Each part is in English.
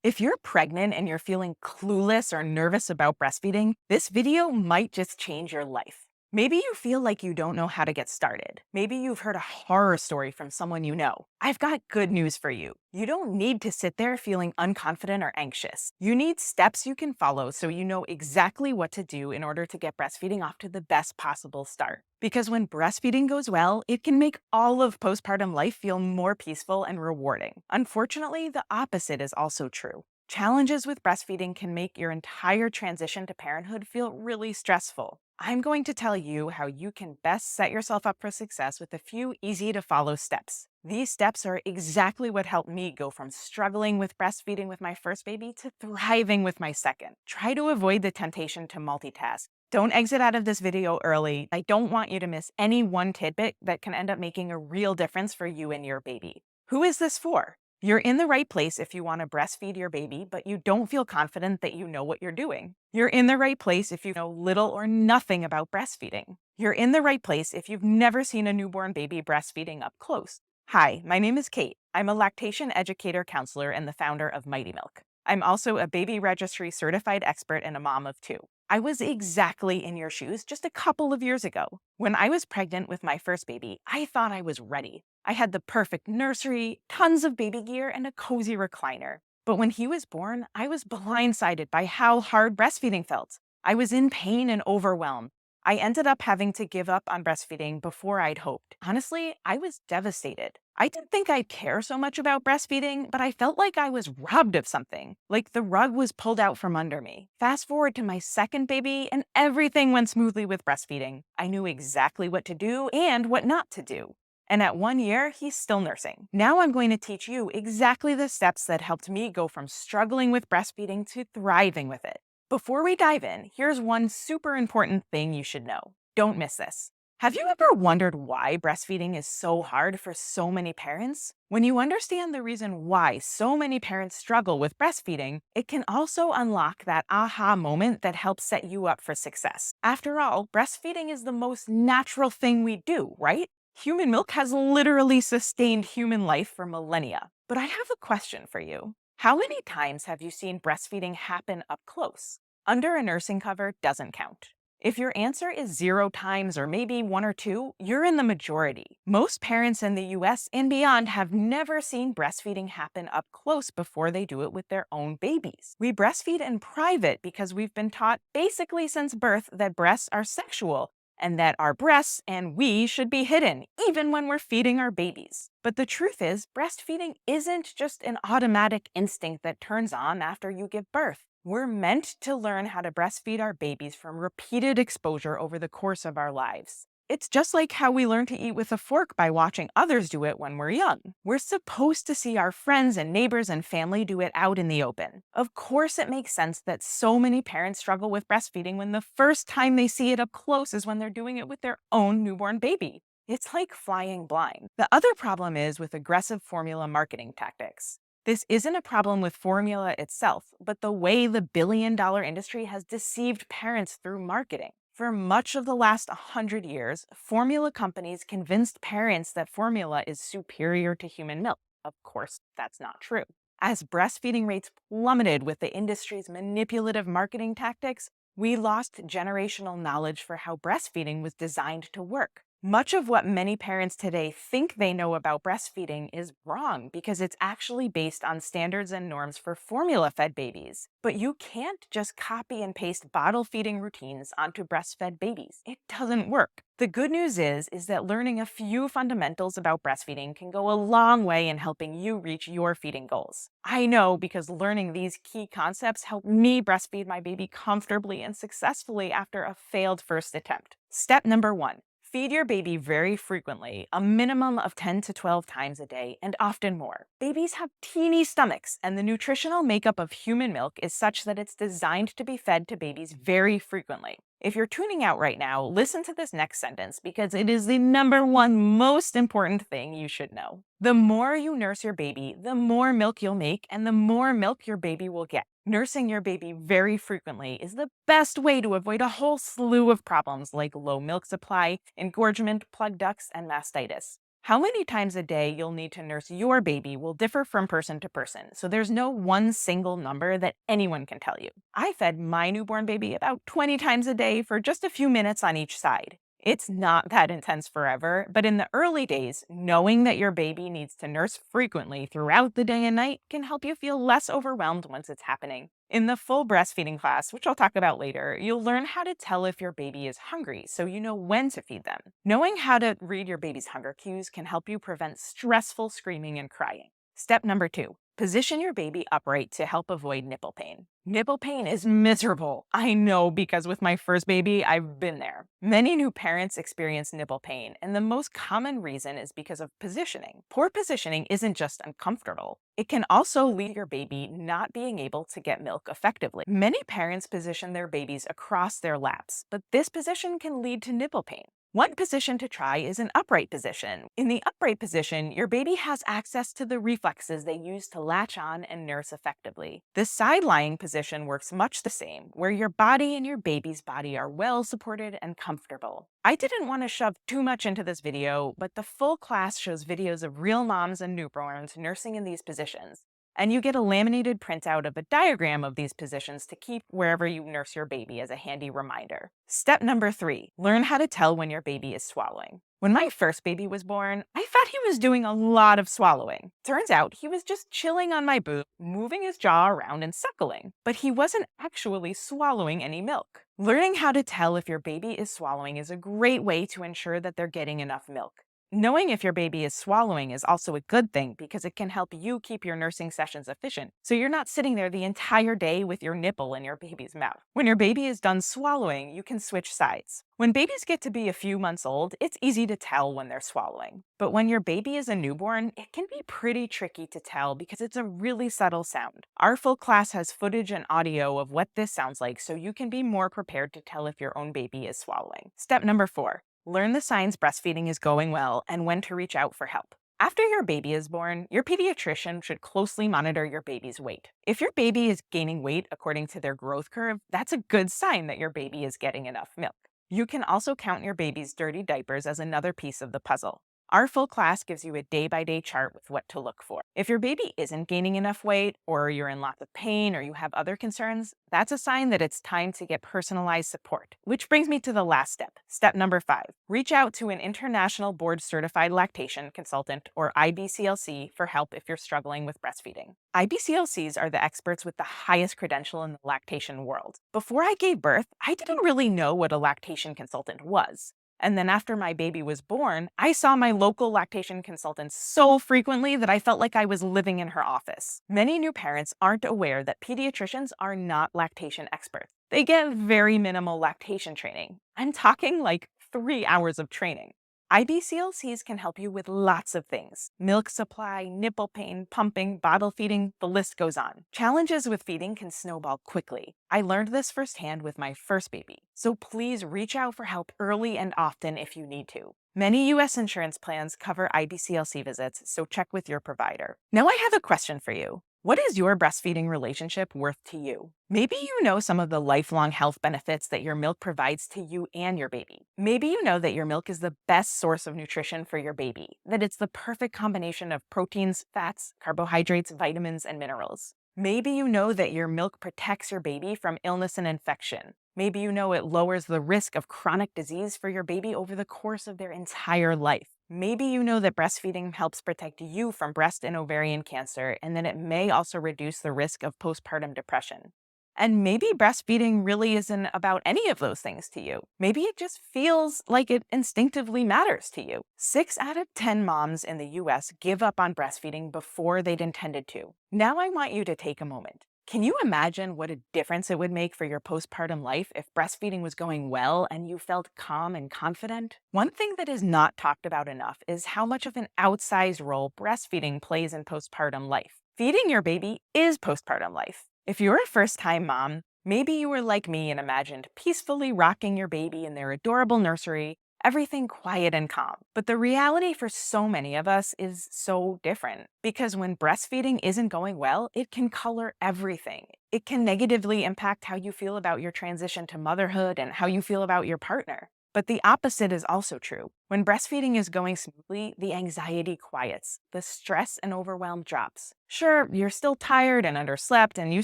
If you're pregnant and you're feeling clueless or nervous about breastfeeding, this video might just change your life. Maybe you feel like you don't know how to get started. Maybe you've heard a horror story from someone you know. I've got good news for you. You don't need to sit there feeling unconfident or anxious. You need steps you can follow so you know exactly what to do in order to get breastfeeding off to the best possible start. Because when breastfeeding goes well, it can make all of postpartum life feel more peaceful and rewarding. Unfortunately, the opposite is also true. Challenges with breastfeeding can make your entire transition to parenthood feel really stressful. I'm going to tell you how you can best set yourself up for success with a few easy to follow steps. These steps are exactly what helped me go from struggling with breastfeeding with my first baby to thriving with my second. Try to avoid the temptation to multitask. Don't exit out of this video early. I don't want you to miss any one tidbit that can end up making a real difference for you and your baby. Who is this for? You're in the right place if you want to breastfeed your baby, but you don't feel confident that you know what you're doing. You're in the right place if you know little or nothing about breastfeeding. You're in the right place if you've never seen a newborn baby breastfeeding up close. Hi, my name is Kate. I'm a Lactation Educator Counselor and the founder of Mighty Milk. I'm also a baby registry certified expert and a mom of two. I was exactly in your shoes just a couple of years ago. When I was pregnant with my first baby, I thought I was ready. I had the perfect nursery, tons of baby gear, and a cozy recliner. But when he was born, I was blindsided by how hard breastfeeding felt. I was in pain and overwhelmed. I ended up having to give up on breastfeeding before I'd hoped. Honestly, I was devastated. I didn't think I'd care so much about breastfeeding, but I felt like I was robbed of something, like the rug was pulled out from under me. Fast forward to my second baby, and everything went smoothly with breastfeeding. I knew exactly what to do and what not to do. And at 1 year, he's still nursing. Now I'm going to teach you exactly the steps that helped me go from struggling with breastfeeding to thriving with it. Before we dive in, here's one super important thing you should know. Don't miss this. Have you ever wondered why breastfeeding is so hard for so many parents? When you understand the reason why so many parents struggle with breastfeeding, it can also unlock that aha moment that helps set you up for success. After all, breastfeeding is the most natural thing we do, right? Human milk has literally sustained human life for millennia. But I have a question for you. How many times have you seen breastfeeding happen up close? Under a nursing cover doesn't count. If your answer is 0 times or maybe 1 or 2, you're in the majority. Most parents in the US and beyond have never seen breastfeeding happen up close before they do it with their own babies. We breastfeed in private because we've been taught basically since birth that breasts are sexual and that our breasts and we should be hidden, even when we're feeding our babies. But the truth is, breastfeeding isn't just an automatic instinct that turns on after you give birth. We're meant to learn how to breastfeed our babies from repeated exposure over the course of our lives. It's just like how we learn to eat with a fork by watching others do it when we're young. We're supposed to see our friends and neighbors and family do it out in the open. Of course, it makes sense that so many parents struggle with breastfeeding when the first time they see it up close is when they're doing it with their own newborn baby. It's like flying blind. The other problem is with aggressive formula marketing tactics. This isn't a problem with formula itself, but the way the billion-dollar industry has deceived parents through marketing. For much of the last 100 years, formula companies convinced parents that formula is superior to human milk. Of course, that's not true. As breastfeeding rates plummeted with the industry's manipulative marketing tactics, we lost generational knowledge for how breastfeeding was designed to work. Much of what many parents today think they know about breastfeeding is wrong because it's actually based on standards and norms for formula-fed babies. But you can't just copy and paste bottle feeding routines onto breastfed babies. It doesn't work. The good news is that learning a few fundamentals about breastfeeding can go a long way in helping you reach your feeding goals. I know because learning these key concepts helped me breastfeed my baby comfortably and successfully after a failed first attempt. Step number 1. Feed your baby very frequently, a minimum of 10 to 12 times a day, and often more. Babies have teeny stomachs, and the nutritional makeup of human milk is such that it's designed to be fed to babies very frequently. If you're tuning out right now, listen to this next sentence because it is the number one most important thing you should know. The more you nurse your baby, the more milk you'll make, and the more milk your baby will get. Nursing your baby very frequently is the best way to avoid a whole slew of problems like low milk supply, engorgement, plug ducts, and mastitis. How many times a day you'll need to nurse your baby will differ from person to person, so there's no one single number that anyone can tell you. I fed my newborn baby about 20 times a day for just a few minutes on each side. It's not that intense forever, but in the early days, knowing that your baby needs to nurse frequently throughout the day and night can help you feel less overwhelmed once it's happening. In the full breastfeeding class, which I'll talk about later, you'll learn how to tell if your baby is hungry so you know when to feed them. Knowing how to read your baby's hunger cues can help you prevent stressful screaming and crying. Step number 2. Position your baby upright to help avoid nipple pain. Nipple pain is miserable. I know because with my first baby, I've been there. Many new parents experience nipple pain, and the most common reason is because of positioning. Poor positioning isn't just uncomfortable, it can also lead to your baby not being able to get milk effectively. Many parents position their babies across their laps, but this position can lead to nipple pain. One position to try is an upright position. In the upright position, your baby has access to the reflexes they use to latch on and nurse effectively. The side lying position works much the same, where your body and your baby's body are well supported and comfortable. I didn't want to shove too much into this video, but the full class shows videos of real moms and newborns nursing in these positions. And you get a laminated printout of a diagram of these positions to keep wherever you nurse your baby as a handy reminder. Step number 3, learn how to tell when your baby is swallowing. When my first baby was born, I thought he was doing a lot of swallowing. Turns out he was just chilling on my boob, moving his jaw around and suckling, but he wasn't actually swallowing any milk. Learning how to tell if your baby is swallowing is a great way to ensure that they're getting enough milk. Knowing if your baby is swallowing is also a good thing because it can help you keep your nursing sessions efficient, so you're not sitting there the entire day with your nipple in your baby's mouth. When your baby is done swallowing, you can switch sides. When babies get to be a few months old, it's easy to tell when they're swallowing. But when your baby is a newborn, it can be pretty tricky to tell because it's a really subtle sound. Our full class has footage and audio of what this sounds like so you can be more prepared to tell if your own baby is swallowing. Step number 4. Learn the signs breastfeeding is going well and when to reach out for help. After your baby is born, your pediatrician should closely monitor your baby's weight. If your baby is gaining weight according to their growth curve, that's a good sign that your baby is getting enough milk. You can also count your baby's dirty diapers as another piece of the puzzle. Our full class gives you a day-by-day chart with what to look for. If your baby isn't gaining enough weight, or you're in lots of pain, or you have other concerns, that's a sign that it's time to get personalized support. Which brings me to the last step. Step number 5. Reach out to an international board-certified lactation consultant, or IBCLC, for help if you're struggling with breastfeeding. IBCLCs are the experts with the highest credential in the lactation world. Before I gave birth, I didn't really know what a lactation consultant was. And then after my baby was born, I saw my local lactation consultant so frequently that I felt like I was living in her office. Many new parents aren't aware that pediatricians are not lactation experts. They get very minimal lactation training. I'm talking like 3 hours of training. IBCLCs can help you with lots of things: milk supply, nipple pain, pumping, bottle feeding, the list goes on. Challenges with feeding can snowball quickly. I learned this firsthand with my first baby, so please reach out for help early and often if you need to. Many U.S. insurance plans cover IBCLC visits, so check with your provider. Now I have a question for you. What is your breastfeeding relationship worth to you? Maybe you know some of the lifelong health benefits that your milk provides to you and your baby. Maybe you know that your milk is the best source of nutrition for your baby, that it's the perfect combination of proteins, fats, carbohydrates, vitamins, and minerals. Maybe you know that your milk protects your baby from illness and infection. Maybe you know it lowers the risk of chronic disease for your baby over the course of their entire life. Maybe you know that breastfeeding helps protect you from breast and ovarian cancer, and that it may also reduce the risk of postpartum depression. And maybe breastfeeding really isn't about any of those things to you. Maybe it just feels like it instinctively matters to you. 6 out of 10 moms in the US give up on breastfeeding before they'd intended to. Now I want you to take a moment. Can you imagine what a difference it would make for your postpartum life if breastfeeding was going well and you felt calm and confident? One thing that is not talked about enough is how much of an outsized role breastfeeding plays in postpartum life. Feeding your baby is postpartum life. If you're a first-time mom, maybe you were like me and imagined peacefully rocking your baby in their adorable nursery, everything quiet and calm. But the reality for so many of us is so different, because when breastfeeding isn't going well, it can color everything. It can negatively impact how you feel about your transition to motherhood and how you feel about your partner. But the opposite is also true. When breastfeeding is going smoothly, the anxiety quiets, the stress and overwhelm drops. Sure, you're still tired and underslept, and you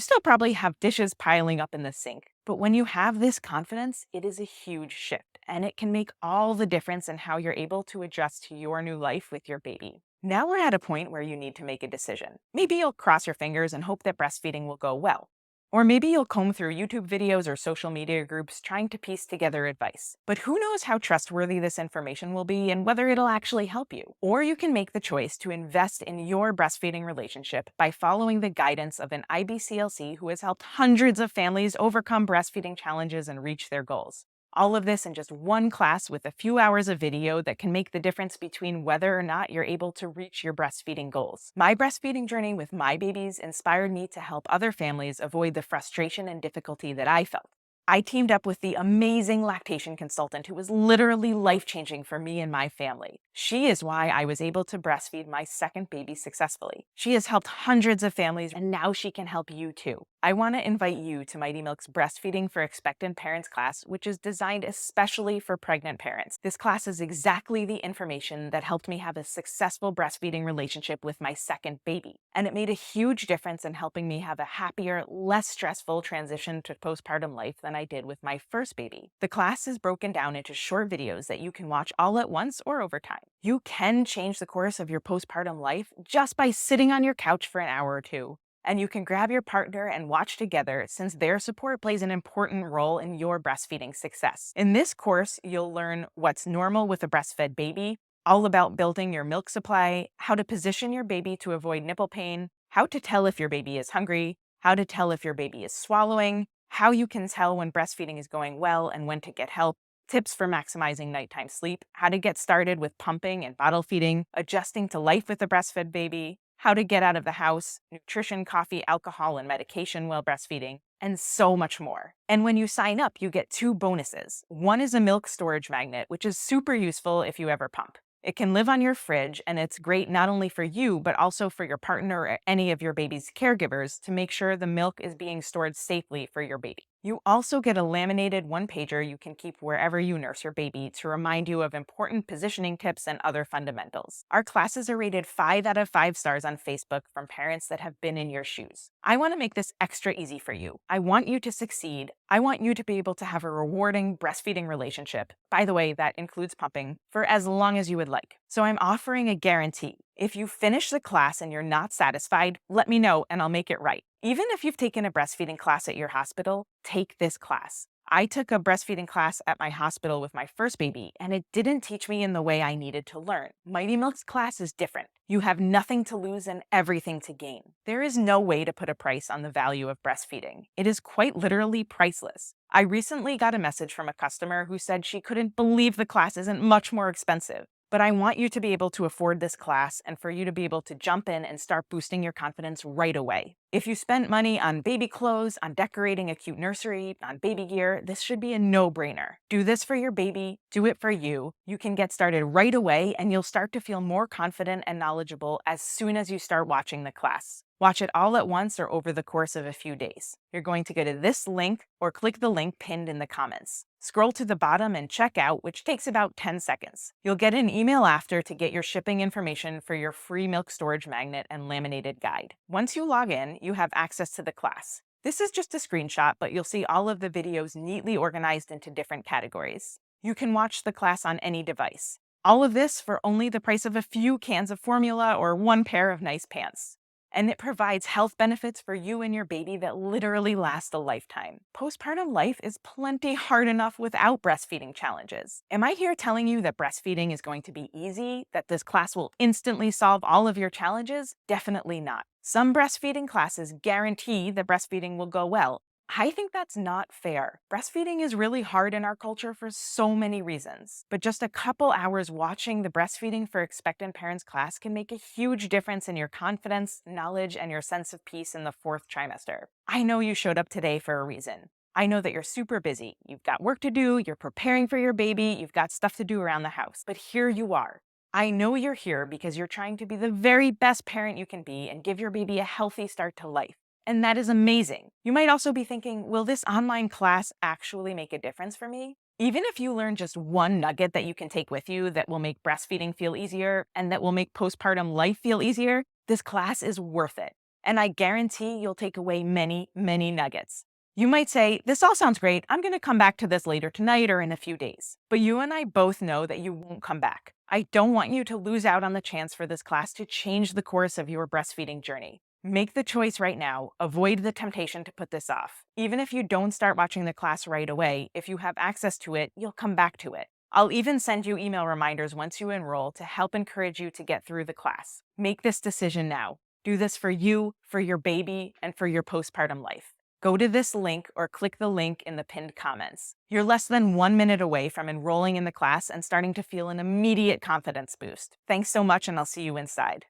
still probably have dishes piling up in the sink. But when you have this confidence, it is a huge shift, and it can make all the difference in how you're able to adjust to your new life with your baby. Now we're at a point where you need to make a decision. Maybe you'll cross your fingers and hope that breastfeeding will go well. Or maybe you'll comb through YouTube videos or social media groups trying to piece together advice. But who knows how trustworthy this information will be and whether it'll actually help you. Or you can make the choice to invest in your breastfeeding relationship by following the guidance of an IBCLC who has helped hundreds of families overcome breastfeeding challenges and reach their goals. All of this in just one class with a few hours of video that can make the difference between whether or not you're able to reach your breastfeeding goals. My breastfeeding journey with my babies inspired me to help other families avoid the frustration and difficulty that I felt. I teamed up with the amazing lactation consultant who was literally life-changing for me and my family. She is why I was able to breastfeed my second baby successfully. She has helped hundreds of families, and now she can help you too. I want to invite you to Mighty Milk's Breastfeeding for Expectant Parents class, which is designed especially for pregnant parents. This class is exactly the information that helped me have a successful breastfeeding relationship with my second baby. And it made a huge difference in helping me have a happier, less stressful transition to postpartum life than I did with my first baby. The class is broken down into short videos that you can watch all at once or over time. You can change the course of your postpartum life just by sitting on your couch for an hour or two. And you can grab your partner and watch together since their support plays an important role in your breastfeeding success. In this course, you'll learn what's normal with a breastfed baby, all about building your milk supply, how to position your baby to avoid nipple pain, how to tell if your baby is hungry, how to tell if your baby is swallowing, how you can tell when breastfeeding is going well and when to get help, tips for maximizing nighttime sleep, how to get started with pumping and bottle feeding, adjusting to life with a breastfed baby, how to get out of the house, nutrition, coffee, alcohol, and medication while breastfeeding, and so much more. And when you sign up, you get 2 bonuses. One is a milk storage magnet, which is super useful if you ever pump. It can live on your fridge, and it's great not only for you, but also for your partner or any of your baby's caregivers to make sure the milk is being stored safely for your baby. You also get a laminated one-pager you can keep wherever you nurse your baby to remind you of important positioning tips and other fundamentals. Our classes are rated 5 out of 5 stars on Facebook from parents that have been in your shoes. I want to make this extra easy for you. I want you to succeed. I want you to be able to have a rewarding breastfeeding relationship. By the way, that includes pumping, for as long as you would like. So I'm offering a guarantee. If you finish the class and you're not satisfied, let me know and I'll make it right. Even if you've taken a breastfeeding class at your hospital, take this class. I took a breastfeeding class at my hospital with my first baby, and it didn't teach me in the way I needed to learn. Mighty Milk's class is different. You have nothing to lose and everything to gain. There is no way to put a price on the value of breastfeeding. It is quite literally priceless. I recently got a message from a customer who said she couldn't believe the class isn't much more expensive. But I want you to be able to afford this class and for you to be able to jump in and start boosting your confidence right away. If you spent money on baby clothes, on decorating a cute nursery, on baby gear, this should be a no-brainer. Do this for your baby, do it for you. You can get started right away and you'll start to feel more confident and knowledgeable as soon as you start watching the class. Watch it all at once or over the course of a few days. You're going to go to this link or click the link pinned in the comments. Scroll to the bottom and check out, which takes about 10 seconds. You'll get an email after to get your shipping information for your free milk storage magnet and laminated guide. Once you log in, you have access to the class. This is just a screenshot, but you'll see all of the videos neatly organized into different categories. You can watch the class on any device. All of this for only the price of a few cans of formula or 1 pair of nice pants. And it provides health benefits for you and your baby that literally last a lifetime. Postpartum life is plenty hard enough without breastfeeding challenges. Am I here telling you that breastfeeding is going to be easy, that this class will instantly solve all of your challenges? Definitely not. Some breastfeeding classes guarantee that breastfeeding will go well. I think that's not fair. Breastfeeding is really hard in our culture for so many reasons, but just a couple hours watching the Breastfeeding for Expectant Parents class can make a huge difference in your confidence, knowledge, and your sense of peace in the 4th trimester. I know you showed up today for a reason. I know that you're super busy. You've got work to do, you're preparing for your baby, you've got stuff to do around the house, but here you are. I know you're here because you're trying to be the very best parent you can be and give your baby a healthy start to life. And that is amazing. You might also be thinking, will this online class actually make a difference for me? Even if you learn just one nugget that you can take with you that will make breastfeeding feel easier and that will make postpartum life feel easier, this class is worth it. And I guarantee you'll take away many, many nuggets. You might say, "This all sounds great. I'm going to come back to this later tonight or in a few days." But you and I both know that you won't come back. I don't want you to lose out on the chance for this class to change the course of your breastfeeding journey. Make the choice right now. Avoid the temptation to put this off. Even if you don't start watching the class right away, if you have access to it, you'll come back to it. I'll even send you email reminders once you enroll to help encourage you to get through the class. Make this decision now. Do this for you, for your baby, and for your postpartum life. Go to this link or click the link in the pinned comments. You're less than 1 minute away from enrolling in the class and starting to feel an immediate confidence boost. Thanks so much, and I'll see you inside.